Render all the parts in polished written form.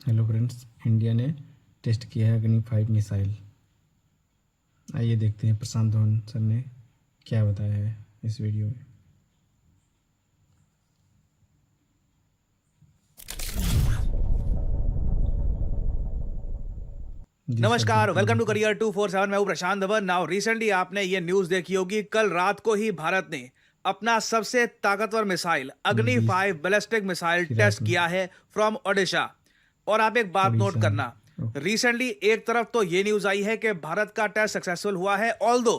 Hello friends, India ने test किया है अग्नि 5 मिसाइल। आइए देखते हैं प्रशांत धवन सर ने क्या बताया है इस वीडियो में। जी सर, नमस्कार, बिल्कुल वेलकम टू बिल्कुल। करियर 247। मैं हूं प्रशांत धवन। नाउ रिसेंटली आपने ये न्यूज देखी होगी, कल रात को ही भारत ने अपना सबसे ताकतवर मिसाइल अग्नि जी 5 बैलिस्टिक मिसाइल फिर टेस्ट आपने किया है फ्रॉम ओडिशा। और आप एक बात नोट उड़ीसा में करना, रिसेंटली एक तरफ तो ये न्यूज आई है कि भारत का टेस्ट सक्सेसफुल हुआ है, ऑल्दो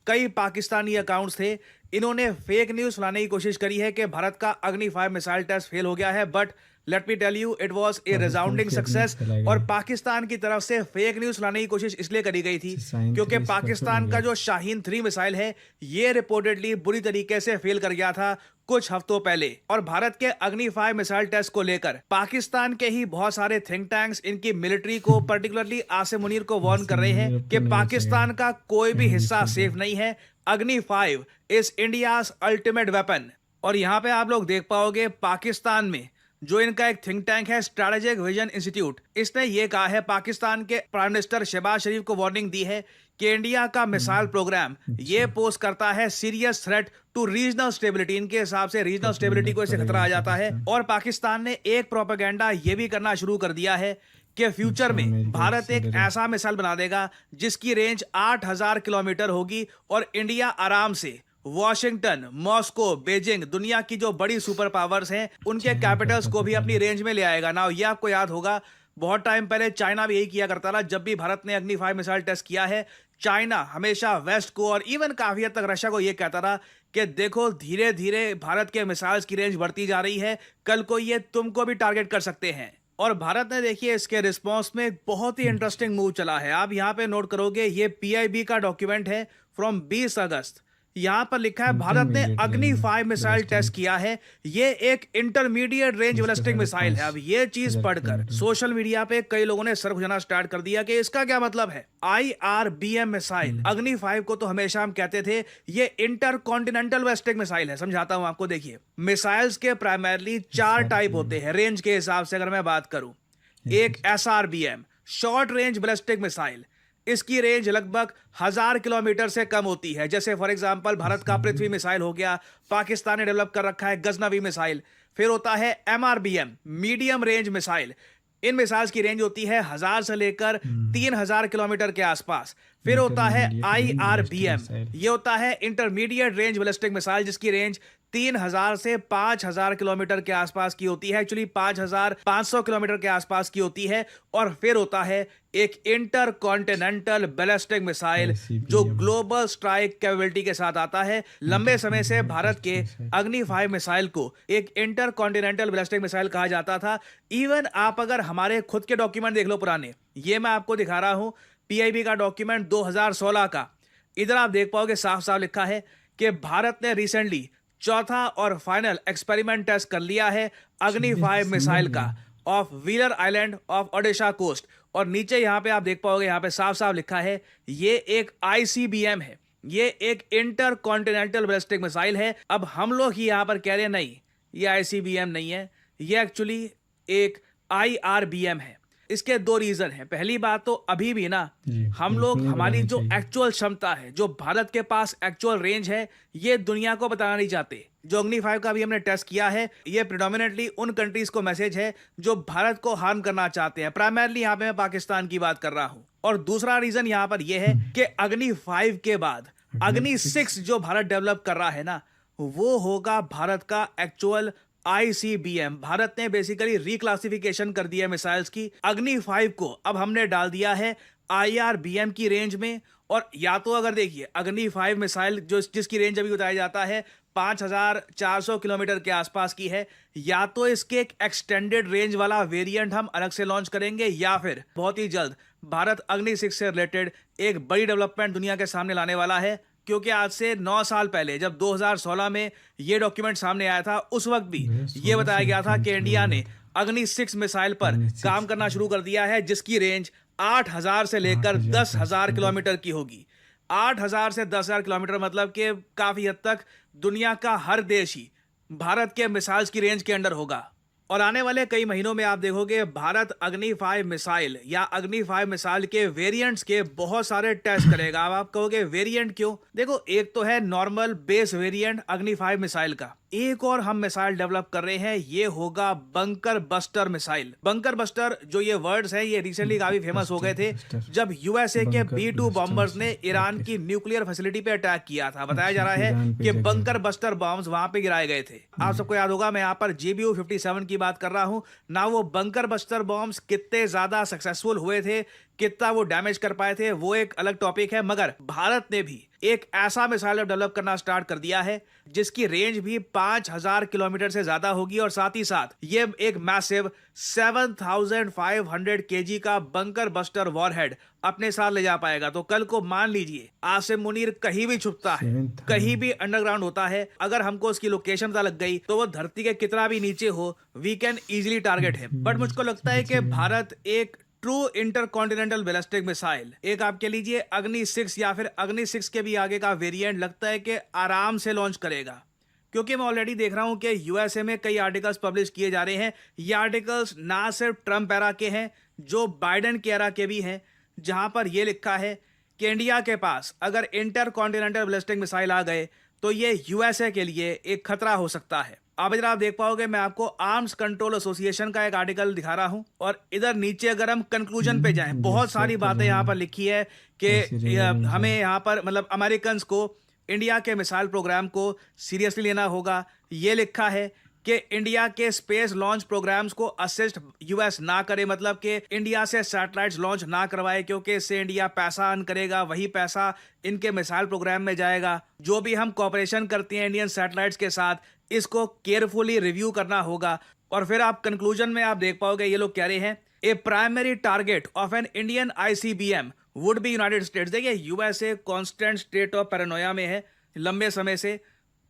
कई पाकिस्तानी अकाउंट्स थे, इन्होंने फेक न्यूज फैलाने की कोशिश करी है कि भारत का अग्नि 5 मिसाइल टेस्ट फेल हो गया है। But let me tell you, it was a Pakistan resounding fake news success. फैलाया और गया है। पाकिस्तान की तरफ से फेक न्यूज फैलाने की कोशिश इसलिए करी गई थी साइन क्योंकि 3 सक्सेसफुल हो पाकिस्तान गया का है। जो शाहीन 3 मिसाइल है, ये रिपोर्टेडली बुरी तरीके से फेल कर गया था कुछ हफ्तों पहले। और भारत के अग्नि 5 मिसाइल टेस्ट को लेकर पाकिस्तान के ही बहुत सारे थिंक टैंक्स इनकी मिलिट्री को, पर्टिकुलरली आसिम मुनीर को वार्न कर आसिम रहे हैं मुनीर अब कि तो नहीं बचेगा, पाकिस्तान का कोई भी कहीं भी हिस्सा छोड़ दो। सेफ नहीं है। अग्नि 5 इज इंडियाज अल्टीमेट वेपन। और यहां पे आप लोग देख पाओगे, पाकिस्तान में जो इनका एक थिंक टैंक है स्ट्रैटेजिक विजन इंस्टीट्यूट, इसने ये कहा है, पाकिस्तान के प्राइम मिनिस्टर शहबाज शरीफ को वार्निंग दी है कि इंडिया का मिसाइल प्रोग्राम ये अच्छा, पोस्ट करता है serious threat to regional stability. इनके हिसाब से रीजनल खतरे स्टेबिलिटी में को इससे खतरा पड़ेगा आ जाता है। पाकिस्तान। और पाकिस्तान ने एक प्रोपेगेंडा ये भी करना शुरू कर दिया है कि फ्यूचर अच्छा, में अमेरिका भारत से एक डरे। ऐसा मिसाइल बना देगा जिसकी रेंज 8,000 किलोमीटर होगी और इंडिया आराम से वॉशिंगटन, मॉस्को, बीजिंग, दुनिया की जो बड़ी सुपर पावर्स हैं उनके चाइना क्या कैपिटल्स को भी पता अपनी चला। रेंज में ले आएगा ना। ये आपको याद होगा, बहुत टाइम पहले चाइना भी यही किया करता था। जब भी भारत ने अग्नि 5 मिसाइल टेस्ट किया है, चाइना हमेशा वेस्ट को और इवन काफी हद तक रशिया को यह कहता था कि देखो, धीरे धीरे भारत के मिसाइल्स की रेंज बढ़ती जा रही है, कल को ये तुमको भी टारगेट कर सकते हैं। और भारत ने देखिए इसके रिस्पॉन्स में एक बहुत ही अच्छा, इंटरेस्टिंग मूव चला है। आप यहां पे नोट करोगे, ये पीआईबी का डॉक्यूमेंट है फ्रॉम 20 अगस्त। यहां पर लिखा है भारत ने इंटरमीडिएट अग्नि रेंज 5 मिसाइल टेस्ट बैलिस्टिक किया है। ये एक इंटरमीडिएट रेंज जिसका बैलिस्टिक साढ़े मिसाइल है। पाँच अब ये चीज हजार पढ़कर किलोमीटर सोशल मीडिया पे कई लोगों ने सर खुजाना स्टार्ट कर दिया कि इसका क्या मतलब है। आईआरबीएम मिसाइल अग्नि 5 को तो हमेशा हम कहते थे ये इंटर कॉन्टिनेंटल बैलिस्टिक मिसाइल है। समझाता हूं आपको, देखिए मिसाइल्स के प्राइमरली 4 टाइप होते हैं रेंज के हिसाब से। अगर मैं बात करूं, एक एसआरबीएम शॉर्ट रेंज बैलिस्टिक मिसाइल, इसकी रेंज लगभग 1,000 किलोमीटर से कम होती है। जैसे फॉर एग्जांपल भारत का पृथ्वी मिसाइल हो गया, पाकिस्तान ने डेवलप कर रखा है गजनवी मिसाइल। फिर होता है एमआरबीएम मीडियम रेंज मिसाइल। इन मिसाइल्स की रेंज होती है 1,000 से लेकर 3,000 किलोमीटर के आसपास। फिर होता है intermediate range ballistic IRVM, missile. ये होता है इंटरमीडिएट रेंज बैलिस्टिक मिसाइल, जिसकी रेंज 3,000 से 5,000 किलोमीटर के आसपास की होती है। एक्चुअली 5,500 किलोमीटर के आसपास की होती है। और फिर होता है एक इंटर कॉन्टिनेंटल बैलिस्टिक मिसाइल जो आईसीबीएम ग्लोबल स्ट्राइक कैपेबिलिटी के साथ आता है। लंबे समय से भारत के मिसाइल। अग्नि 5 मिसाइल को एक इंटर कॉन्टिनेंटल बैलिस्टिक मिसाइल कहा जाता था। इवन आप अगर हमारे खुद के डॉक्यूमेंट देख लो पुराने, ये मैं आपको दिखा रहा हूं पीआईबी का डॉक्यूमेंट 2016 का। इधर आप देख पाओगे साफ साफ लिखा है कि भारत ने रिसेंटली चौथा और फाइनल एक्सपेरिमेंट टेस्ट कर लिया है अग्नि 5 दिसंबर मिसाइल का में। Off Wheeler island off Odisha coast. और नीचे यहां पे आप देख पाओगे, यहां पे साफ साफ लिखा है ये एक आईसीबीएम है, ये एक इंटर कॉन्टिनेंटल बैलिस्टिक मिसाइल है। अब हम लोग ही यहां पर कह रहे हैं नहीं, ये आईसीबीएम नहीं है, ये एक्चुअली एक आईआरबीएम है। इसके दो रीजन हैं। पहली बात तो अभी भी ना जी, हम लोग, कंपनियां हमारी बनानी जो चाहिए। एक्चुअल क्षमता है, जो भारत के पास एक्चुअल रेंज है, ये दुनिया को बताना नहीं चाहते। जो अग्नि 5 का भी हमने टेस्ट किया है, ये प्रिडोमिनेटली उन कंट्रीज को मैसेज है जो भारत को हार्म करना चाहते हैं। प्राइमरली यहां पे मैं पाकिस्तान की बात कर रहा हूं। और दूसरा रीजन यहां पर यह है कि अग्नि 5 के बाद अग्नि अग्नि 6 6 जो भारत डेवलप कर रहा है ना, वो होगा भारत का एक्चुअल आईसीबीएम। भारत ने बेसिकली रिक्लासिफिकेशन कर दिया मिसाइल्स की। अग्नि 5 को अब हमने डाल दिया है आईआरबीएम की रेंज में। और या तो अगर देखिए अग्नि 5 मिसाइल जो जिसकी रेंज अभी बताया जाता है 5,400 किलोमीटर के आसपास की है, या तो इसके एक एक्सटेंडेड रेंज वाला वेरिएंट हम अलग से लॉन्च करेंगे, या फिर बहुत ही जल्द भारत अग्नि 6 से रिलेटेड एक बड़ी डेवलपमेंट दुनिया के सामने लाने वाला है। क्योंकि आज से 9 साल पहले जब 2016 में ये डॉक्यूमेंट सामने आया था, उस वक्त भी ये 2016 बताया से गया था कि डॉक्यूमेंट इंडिया शुरू ने हुआ था। अग्नि 6 मिसाइल पर अग्नि काम 6 करना शुरू कर दिया है, जिसकी रेंज 8,000 से लेकर 8,000 के 10,000 आसपास। किलोमीटर की होगी। 8,000 से 10,000 किलोमीटर मतलब कि काफी हद तक दुनिया का हर देश ही भारत के मिसाइल्स की रेंज के अंडर होगा। और आने वाले कई महीनों में आप देखोगे भारत अग्नि 5 मिसाइल या अग्नि 5 मिसाइल के वेरिएंट्स के बहुत सारे टेस्ट करेगा। अब आप कहोगे वेरिएंट क्यों? देखो, एक तो है नॉर्मल बेस वेरिएंट अग्नि 5 मिसाइल का, एक और हम मिसाइल डेवलप कर रहे हैं, ये होगा bunker buster missile. Bunker buster जो ये वर्ड्स हैं ये रिसेंटली काफी फेमस हो गए थे जब यूएसए के B-2 बॉम्बर्स ने ईरान की न्यूक्लियर फैसिलिटी पे अटैक किया था। बताया जा रहा है कि बंकर बस्टर बॉम्ब्स वहां पे गिराए गए थे। आप सबको याद होगा, मैं यहाँ पर JBU-57 की बात कर रहा हूं ना। वो बंकर बस्टर बॉम्ब्स कितने ज्यादा सक्सेसफुल हुए थे, कितना वो डैमेज कर पाए थे, वो एक अलग टॉपिक है। मगर भारत ने भी एक ऐसा मिसाइल अब डेवलप करना स्टार्ट कर दिया है जिसकी रेंज भी 5000 किलोमीटर से ज्यादा होगी और साथ ही साथ ये एक मैसिव 7500 केजी का बंकर बस्टर वॉरहेड अपने साथ ले जा पाएगा। तो कल को मान लीजिए आसिम मुनीर कहीं भी छुपता है, कहीं भी अंडरग्राउंड होता है, अगर हमको उसकी लोकेशन पता लग गई तो वो धरती के कितना भी नीचे हो, we can easily target him. But मुझको लगता है कि भारत एक ट्रू इंटरकॉन्टिनेंटल बैलिस्टिक मिसाइल, एक आप कह लीजिए अग्नि 6 या फिर अग्नि 6 के भी आगे का वेरिएंट लगता है कि आराम से लॉन्च करेगा। क्योंकि मैं ऑलरेडी देख रहा हूं कि यूएसए में कई आर्टिकल्स पब्लिश किए जा रहे हैं। ये आर्टिकल्स ना सिर्फ ट्रम्प एरा के हैं, जो बाइडेन के एरा के भी हैं, जहां पर यह लिखा है कि इंडिया के पास अगर इंटरकॉन्टिनेंटल बैलिस्टिक मिसाइल आ गए तो ये यूएसए के लिए एक खतरा हो सकता है। अब इधर आप देख पाओगे, मैं आपको आर्म्स कंट्रोल एसोसिएशन का एक आर्टिकल दिखा रहा हूं और इधर नीचे अगर हम कंक्लूजन पे जाएं, बहुत सारी बातें यहां पर लिखी है कि हमें यहां पर मतलब अमेरिकन्स को इंडिया के मिसाइल प्रोग्राम को सीरियसली लेना होगा। ये लिखा है कि इंडिया के स्पेस लॉन्च प्रोग्राम्स को असिस्ट यूएस ना करे, मतलब कि इंडिया से सैटेलाइट्स लॉन्च ना करवाए, क्योंकि इससे इंडिया पैसा अर्न करेगा, वही पैसा इनके मिसाइल प्रोग्राम में जाएगा। जो भी हम कॉपरेशन करते हैं इंडियन सैटेलाइट्स के साथ, इसको केयरफुली रिव्यू करना होगा। और फिर आप कंक्लूजन में आप देख पाओगे ये लोग कह रहे हैं a primary target of an Indian ICBM would be United States. देखिए, USA constant state of paranoia में है लंबे समय से।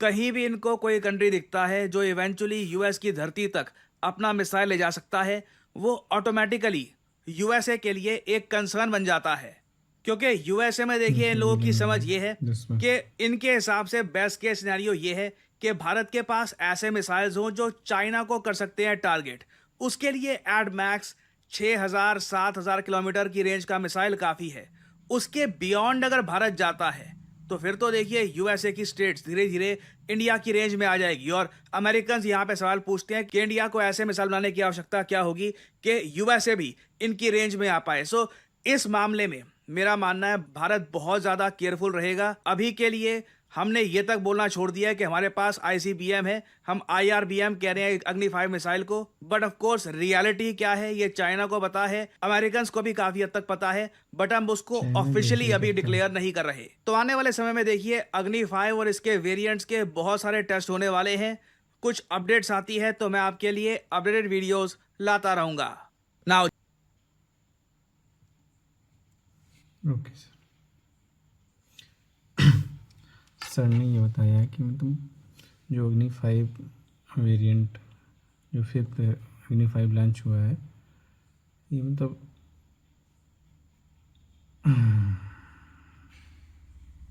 कहीं भी इनको कोई कंट्री दिखता है जो इवेंचुअली यूएस की धरती तक अपना मिसाइल ले जा सकता है, वो ऑटोमेटिकली यूएसए के लिए एक कंसर्न बन जाता है। क्योंकि यूएसए में देखिए इन लोगों की समझ ये है कि इनके हिसाब से बेस्ट केस सिनेरियो ये है कि भारत के पास ऐसे मिसाइल्स हों जो चाइना को कर सकते हैं टारगेट। उसके लिए एड मैक्स 6000-7000 किलोमीटर की रेंज का मिसाइल काफ़ी है। उसके बियॉन्ड अगर भारत जाता है तो फिर तो देखिए यूएसए की स्टेट्स धीरे धीरे इंडिया की रेंज में आ जाएगी। और अमेरिकन यहाँ पे सवाल पूछते हैं कि इंडिया को ऐसे मिसाइल बनाने की आवश्यकता क्या होगी कि यूएसए भी इनकी रेंज में आ पाए। सो इस मामले में मेरा मानना है भारत बहुत ज़्यादा केयरफुल रहेगा। अभी के लिए हमने ये तक बोलना छोड़ दिया है कि हमारे पास ICBM है, हम IRBM कह रहे हैं अग्नि 5 मिसाइल को। बट ऑफ कोर्स रियलिटी क्या है ये चाइना को पता है, अमेरिकन को भी काफी हद तक पता है, बट हम उसको ऑफिशियली अभी डिक्लेयर नहीं कर रहे। तो आने वाले समय में देखिए अग्नि 5 और इसके वेरिएंट्स के बहुत सारे टेस्ट होने वाले हैं। कुछ अपडेट्स आती है तो मैं आपके लिए अपडेटेड वीडियोस लाता रहूंगा। नाउ ओके सर ने ये बताया कि मतलब जो अग्नि 5 वेरिएंट जो 5th अग्नि 5 लॉन्च हुआ है, ये मतलब